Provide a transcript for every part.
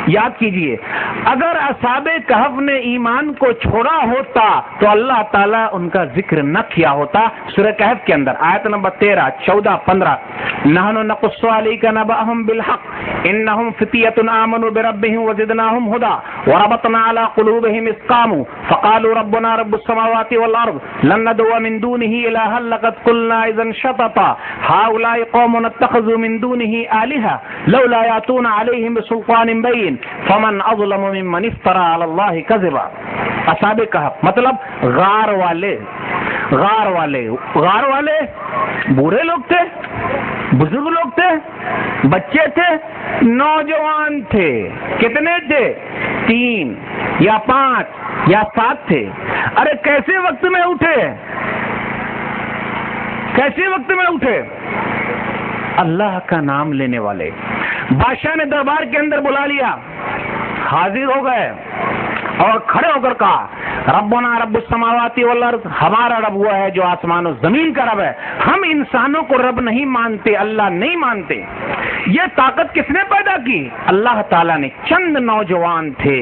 یاد کیجئے اگر اصحاب کہف نے ایمان کو چھوڑا ہوتا تو اللہ تعالیٰ ان کا ذکر نہ کیا ہوتا. سورہ کہف کے اندر آیت نمبر 13, 14, 15 نحن نقص علیک نبأہم بالحق انہم فتیۃ آمنوا بربہم وزدناہم ہدی وربطنا علی قلوبہم اذ قاموا فقالوا ربنا رب السماوات والارض لن ندعو من دونہ الہا لقد قلنا اذا شططا ہؤلاء قوم اتخذوا من دونہ آلہہ لولا یاتون علیہم بسلطان بین فمن اظلم ممن افترى علی اللہ کذبا. اصحاب کہف مطلب غار والے بوڑھے لوگ تھے, بزرگ لوگ تھے, بچے تھے, نوجوان تھے. کتنے تھے؟ 3 یا 5 یا 7 تھے. ارے کیسے وقت میں اٹھے؟ اللہ کا نام لینے والے. بادشاہ نے دربار کے اندر بلا لیا, حاضر ہو گئے اور کھڑے ہو کر کہا ربنا رب السماوات والارض, ہمارا رب وہ ہے جو آسمان و زمین کا رب ہے. ہم انسانوں کو رب نہیں مانتے, اللہ نہیں مانتے. یہ طاقت کس نے پیدا کی؟ اللہ تعالیٰ نے. چند نوجوان تھے,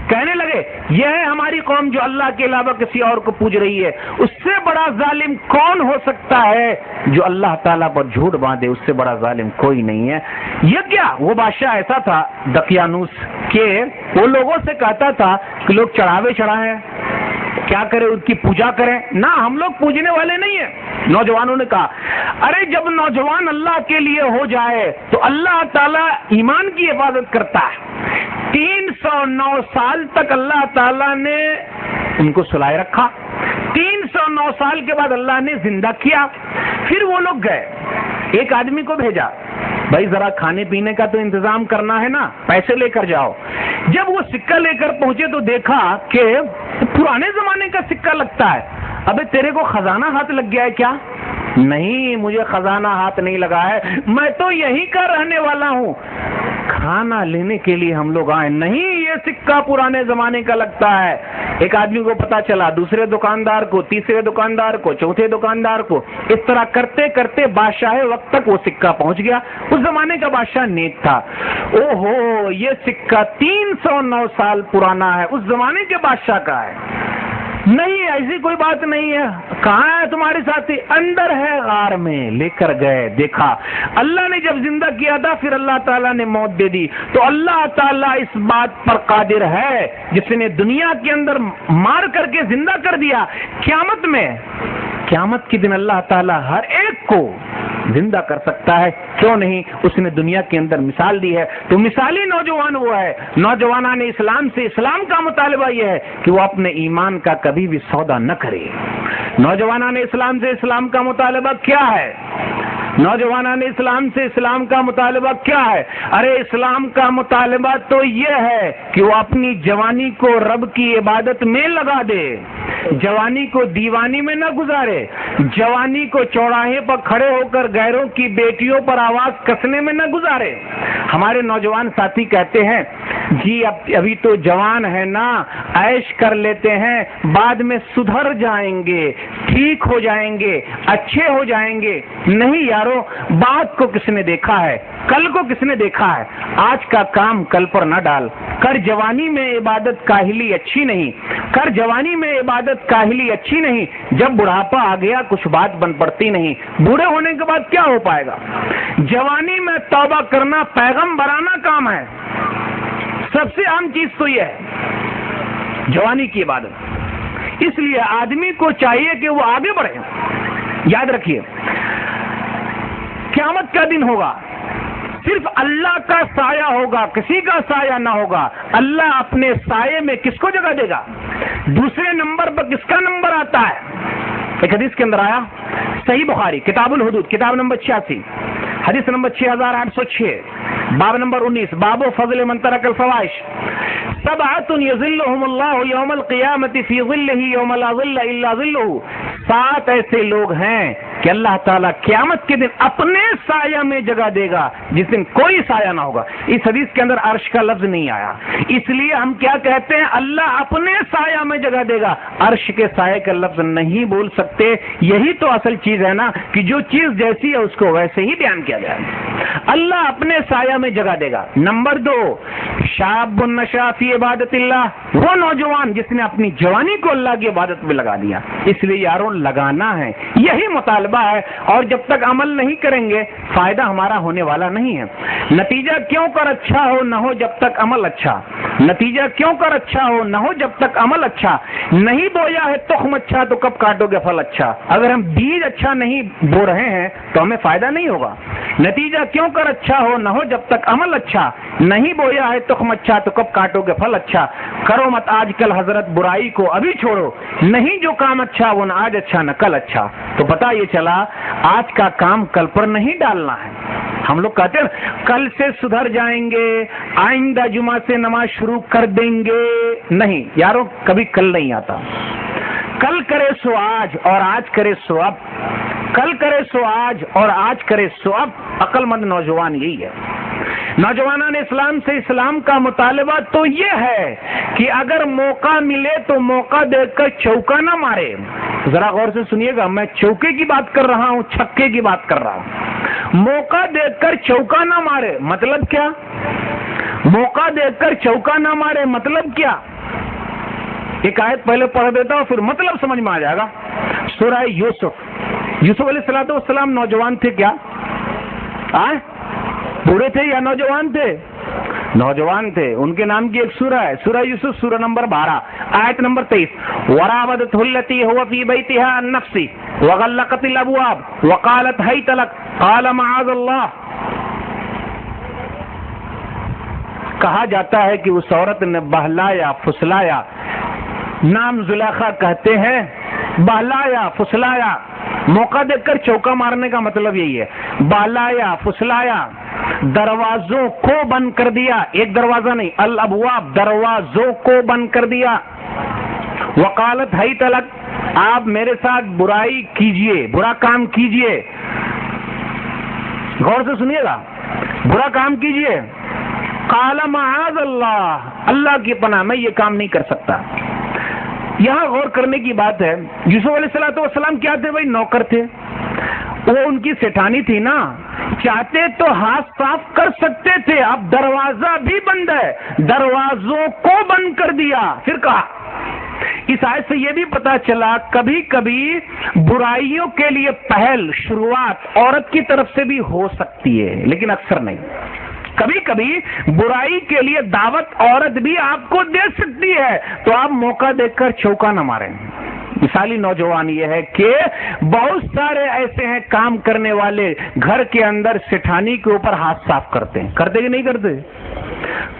کہنے لگے یہ ہے ہماری قوم جو اللہ کے علاوہ کسی اور کو پوج رہی ہے. اس سے بڑا ظالم کون ہو سکتا ہے جو اللہ تعالیٰ پر جھوٹ باندھے؟ اس سے بڑا ظالم کوئی نہیں ہے. یہ کیا؟ وہ بادشاہ ایسا تھا دقیانوس کہ وہ لوگوں سے کہتا تھا کہ لوگ چڑھاوے چڑھائیں, کیا کریں, اس کی پوجا کریں. نہ, ہم لوگ پوجنے والے نہیں ہیں. نوجوانوں نے کہا ارے جب نوجوان اللہ کے لیے ہو جائے تو اللہ تعالیٰ ایمان کی حفاظت کرتا ہے. 309 سال تک اللہ تعالیٰ نے ان کو سلائے رکھا. 309 سال کے بعد اللہ نے زندہ کیا. پھر وہ لوگ گئے, ایک آدمی کو بھیجا, بھائی ذرا کھانے پینے کا تو انتظام کرنا ہے نا, پیسے لے کر جاؤ. جب وہ سکہ لے کر پہنچے تو دیکھا کہ پرانے زمانے کا سکہ لگتا ہے. ابے تیرے کو خزانہ ہاتھ لگ گیا ہے کیا؟ نہیں, مجھے خزانہ ہاتھ نہیں لگا ہے, میں تو یہیں کا رہنے والا ہوں, کھانا لینے کے لیے ہم لوگ آئے. نہیں, یہ سکہ پرانے زمانے کا لگتا ہے. ایک آدمی کو پتا چلا, دوسرے دکاندار کو, تیسرے دکاندار کو, چوتھے دکاندار کو. اس طرح کرتے کرتے بادشاہ وقت تک وہ سکہ پہنچ گیا. اس زمانے کا بادشاہ نیک تھا. او ہو, یہ سکہ 309 سال پرانا ہے, اس زمانے کے بادشاہ کا ہے. نہیں, ایسی کوئی بات نہیں ہے. کہاں ہے تمہارے ساتھی؟ اندر ہے غار میں. لے کر گئے, دیکھا اللہ نے جب زندہ کیا تھا پھر اللہ تعالیٰ نے موت دے دی. تو اللہ تعالیٰ اس بات پر قادر ہے جس نے دنیا کے اندر مار کر کے زندہ کر دیا. قیامت کے دن اللہ تعالیٰ ہر ایک کو زندہ کر سکتا ہے. کیوں نہیں؟ اس نے دنیا کے اندر مثال دی ہے. تو مثالی نوجوان وہ ہے. نوجوانان اسلام سے اسلام کا مطالبہ یہ ہے کہ وہ اپنے ایمان کا کبھی بھی سودا نہ کرے. نوجوانان اسلام سے اسلام کا مطالبہ کیا ہے؟ نوجوانان اسلام سے اسلام کا مطالبہ کیا ہے؟ ارے اسلام کا مطالبہ تو یہ ہے کہ وہ اپنی جوانی کو رب کی عبادت میں لگا دے, جوانی کو دیوانی میں نہ گزارے, جوانی کو چوراہے پر کھڑے ہو کر غیروں کی بیٹیوں پر آواز کسنے میں نہ گزارے. ہمارے نوجوان ساتھی کہتے ہیں جی ابھی تو جوان ہے نا, عیش کر لیتے ہیں, بعد میں سدھر جائیں گے, ٹھیک ہو جائیں گے, اچھے ہو جائیں گے. نہیں یارو, بات کو کس نے دیکھا ہے, کل کو کس نے دیکھا ہے. آج کا کام کل پر نہ ڈال. کر جوانی میں عبادت کاہلی اچھی نہیں, کر جوانی میں عبادت کاہلی اچھی نہیں. جب بڑھاپا آ گیا کچھ بات بن پڑتی نہیں. بوڑھے ہونے کے بعد کیا ہو پائے گا؟ جوانی میں توبہ کرنا پیغمبرانہ کام ہے. سب سے عام چیز تو یہ ہے جوانی کی عبادت. اس لیے آدمی کو چاہیے کہ وہ آگے بڑھے. یاد رکھیے قیامت کا دن ہوگا, صرف اللہ کا سایہ ہوگا, کسی کا سایہ نہ ہوگا. اللہ اپنے سائے میں کس کو جگہ دے گا؟ دوسرے نمبر پر کس کا نمبر آتا ہے؟ ایک حدیث کے اندر آیا, صحیح بخاری کتاب الحدود کتاب نمبر 86 حدیث نمبر 6806 باب نمبر 19 باب فضل من ترک الفواحش. سبعۃ یظلهم اللہ یوم القیامۃ فی ظلہ یوم لا ظل الا ظلہ. 7 ایسے لوگ ہیں کہ اللہ تعالیٰ قیامت کے دن اپنے سایہ میں جگہ دے گا جس دن کوئی سایہ نہ ہوگا. اس حدیث کے اندر عرش کا لفظ نہیں آیا, اس لیے ہم کیا کہتے ہیں, اللہ اپنے سایہ میں جگہ دے گا, عرش کے سایہ کا لفظ نہیں بول سکتے. یہی تو اصل چیز ہے نا کہ جو چیز جیسی ہے اس کو ویسے ہی بیان کیا جائے. اللہ اپنے سایہ میں جگہ دے گا. نمبر 2, شاب النشا فی عبادت اللہ, وہ نوجوان جس نے اپنی جوانی کو اللہ کی عبادت میں لگا دیا. اس لیے یاروں لگانا ہے, یہی مطالبہ ہے, اور جب تک عمل نہیں کریں گے فائدہ ہمارا ہونے والا نہیں ہے. نتیجہ کیوں کر اچھا ہو نہ ہو جب تک عمل اچھا, نتیجہ کیوں کر اچھا ہو نہ ہو جب تک عمل اچھا. نہیں بویا ہے تخم اچھا تو کب کاٹو گے پھل اچھا. اگر ہم بیج اچھا نہیں بو رہے ہیں تو ہمیں فائدہ نہیں ہوگا. نتیجہ کیوں کر اچھا ہو نہ ہو جب تک عمل اچھا. نہیں بویا ہے تخم اچھا تو کب کاٹو گے پھل اچھا. کرو مت آج کل حضرت برائی کو ابھی چھوڑو, نہیں جو کام اچھا وہ نہ آج اچھا نہ کل اچھا. تو پتہ یہ چلا آج کا کام کل پر نہیں ڈالنا ہے. ہم لوگ کہتے ہیں کل سے سدھر جائیں گے, آئندہ جمعہ سے نماز شروع کر دیں گے. نہیں یارو, کبھی کل نہیں آتا. کل کرے سو آج اور آج کرے سو اب, کل کرے سو آج اور آج کرے سو اب. عقل مند نوجوان یہی ہے. نوجوانان اسلام سے اسلام کا مطالبہ تو یہ ہے کہ اگر موقع ملے تو موقع دیکھ کر چوکا نہ مارے. ذرا غور سے سنیے گا, میں چوکے کی بات کر رہا ہوں, چھکے کی بات کر رہا ہوں. موقع دیکھ کر چوکا نہ مارے مطلب کیا؟ موقع دیکھ کر چوکا نہ مارے مطلب کیا؟ ایک آیت پہلے پڑھ دیتا ہوں پھر مطلب سمجھ میں آ جائے گا. سورہ یوسف علیہ السلام نوجوان تھے کیا؟ بوڑھے تھے یا نوجوان تھے؟ نوجوان تھے. ان کے نام کی ایک سورہ ہے, سورہ یوسف, سورہ نمبر 12 آیت نمبر 23. وراودته التي هو في بيتها عن نفسه وغلقت الابواب وقالت هيت لك قال معاذ الله. کہا جاتا ہے کہ اس عورت نے بہلایا پھسلایا, نام زلیخا کہتے ہیں, بہلایا پھسلایا. موقع دیکھ کر چوکا مارنے کا مطلب یہی ہے. بہلایا پھسلایا, دروازوں کو بند کر دیا, ایک دروازہ نہیں, الابواب دروازوں کو بند کر دیا. وقالت ہی تلک, آپ میرے ساتھ برائی کیجئے, برا کام کیجئے. غور سے سنیے گا, برا کام کیجئے. قال معاذ اللہ, اللہ کی پناہ میں یہ کام نہیں کر سکتا. یہاں غور کرنے کی بات ہے, یوسف علیہ السلام کیا تھے بھائی؟ نوکر تھے. وہ ان کی سیٹھانی تھی نا, چاہتے تو ہاتھ صاف کر سکتے تھے. اب دروازہ بھی بند ہے, دروازوں کو بند کر دیا. پھر کہا, اس آیت سے یہ بھی پتا چلا کبھی کبھی برائیوں کے لیے پہل شروعات عورت کی طرف سے بھی ہو سکتی ہے, لیکن اکثر نہیں. کبھی کبھی برائی کے لیے دعوت عورت بھی آپ کو دے سکتی ہے, تو آپ موقع دیکھ کر چوکا نہ ماریں. مثالی نوجوان یہ ہے کہ بہت سارے ایسے ہیں کام کرنے والے, گھر کے اندر سٹھانی کے اوپر ہاتھ صاف کرتے ہیں. کرتے کہ نہیں کرتے؟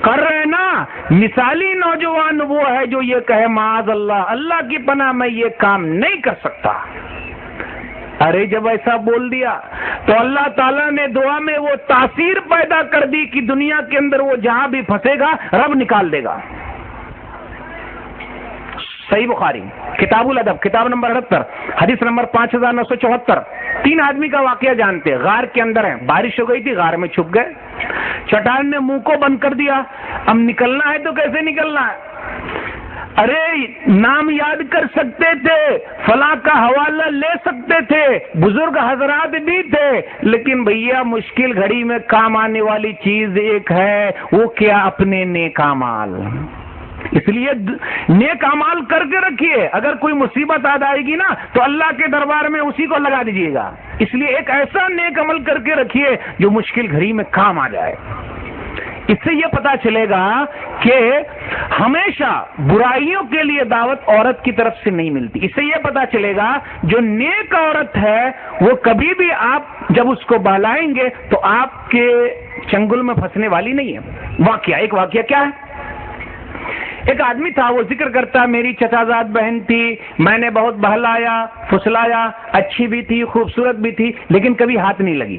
کر رہے نا. مثالی نوجوان وہ ہے جو یہ کہے معاذ اللہ, اللہ کی پناہ میں یہ کام نہیں کر سکتا. ارے جب ایسا بول دیا تو اللہ تعالیٰ نے دعا میں وہ تاثیر پیدا کر دی کہ دنیا کے اندر وہ جہاں بھی پھنسے گا رب نکال دے گا. صحیح بخاری کتاب الادب کتاب نمبر 78 حدیث نمبر 5974. 3 آدمی کا واقعہ جانتے ہیں, غار کے اندر ہیں, بارش ہو گئی تھی, غار میں چھپ گئے, چٹان نے منہ کو بند کر دیا. اب نکلنا ہے تو کیسے نکلنا ہے؟ ارے نام یاد کر سکتے تھے, فلاں کا حوالہ لے سکتے تھے, بزرگ حضرات بھی تھے, لیکن بھیا مشکل گھڑی میں کام آنے والی چیز ایک ہے, وہ کیا؟ اپنے نیک اعمال. اس لیے نیک اعمال کر کے رکھیے, اگر کوئی مصیبت آ جائے گی نا تو اللہ کے دربار میں اسی کو لگا دیجیے گا. اس لیے ایک ایسا نیک عمل کر کے رکھیے جو مشکل گھڑی میں کام آ جائے. اس سے یہ پتا چلے گا کہ ہمیشہ برائیوں کے لیے دعوت عورت کی طرف سے نہیں ملتی. اس سے یہ پتا چلے گا جو نیک عورت ہے وہ کبھی بھی آپ جب اس کو بہلائیں گے تو آپ کے چنگل میں پھنسنے والی نہیں ہے. ایک واقعہ کیا ہے, ایک آدمی تھا, وہ ذکر کرتا میری چچازاد بہن تھی, میں نے بہت بہلایا پھسلایا, اچھی بھی تھی خوبصورت بھی تھی, لیکن کبھی ہاتھ نہیں لگی.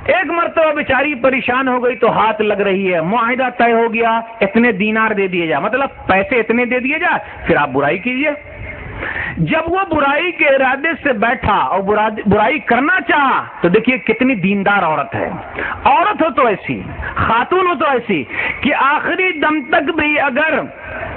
ایک مرتبہ بیچاری پریشان ہو گئی تو ہاتھ لگ رہی ہے. معاہدہ طے ہو گیا, اتنے دینار دے دیے جا, مطلب پیسے اتنے دے دیے جا, پھر آپ برائی کیجیے. جب وہ برائی کے ارادے سے بیٹھا اور برائی کرنا چاہا تو دیکھیے کتنی دیندار عورت ہے. عورت ہو تو ایسی, خاتون ہو تو ایسی کہ آخری دم تک بھی اگر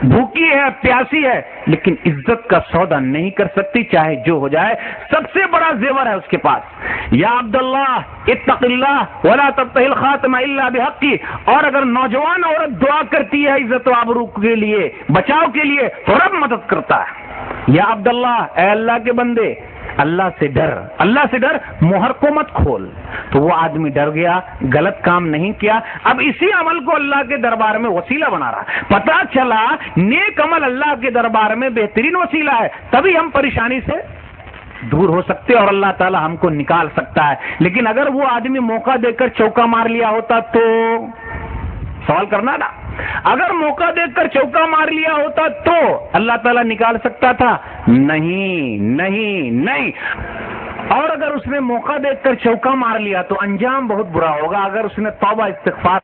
بھوکی ہے, پیاسی ہے, لیکن عزت کا سودا نہیں کر سکتی چاہے جو ہو جائے. سب سے بڑا زیور ہے اس کے پاس. یا عبداللہ اتق اللہ ولا تبتغ الخاتم الا بحقی. اور اگر نوجوان عورت دعا کرتی ہے عزت و آبرو کے لیے, بچاؤ کے لیے, تو رب مدد کرتا ہے. یا عبداللہ, اے اللہ کے بندے, اللہ سے ڈر, اللہ سے ڈر, مہر کو مت کھول. تو وہ آدمی ڈر گیا, غلط کام نہیں کیا. اب اسی عمل کو اللہ کے دربار میں وسیلہ بنا رہا. پتا چلا نیک عمل اللہ کے دربار میں بہترین وسیلہ ہے, تبھی ہم پریشانی سے دور ہو سکتے اور اللہ تعالی ہم کو نکال سکتا ہے. لیکن اگر وہ آدمی موقع دے کر چوکا مار لیا ہوتا تو سوال کرنا نا, اگر موقع دیکھ کر چوکا مار لیا ہوتا تو اللہ تعالیٰ نکال سکتا تھا؟ نہیں نہیں نہیں. اور اگر اس نے موقع دیکھ کر چوکا مار لیا تو انجام بہت برا ہوگا. اگر اس نے توبہ استغفار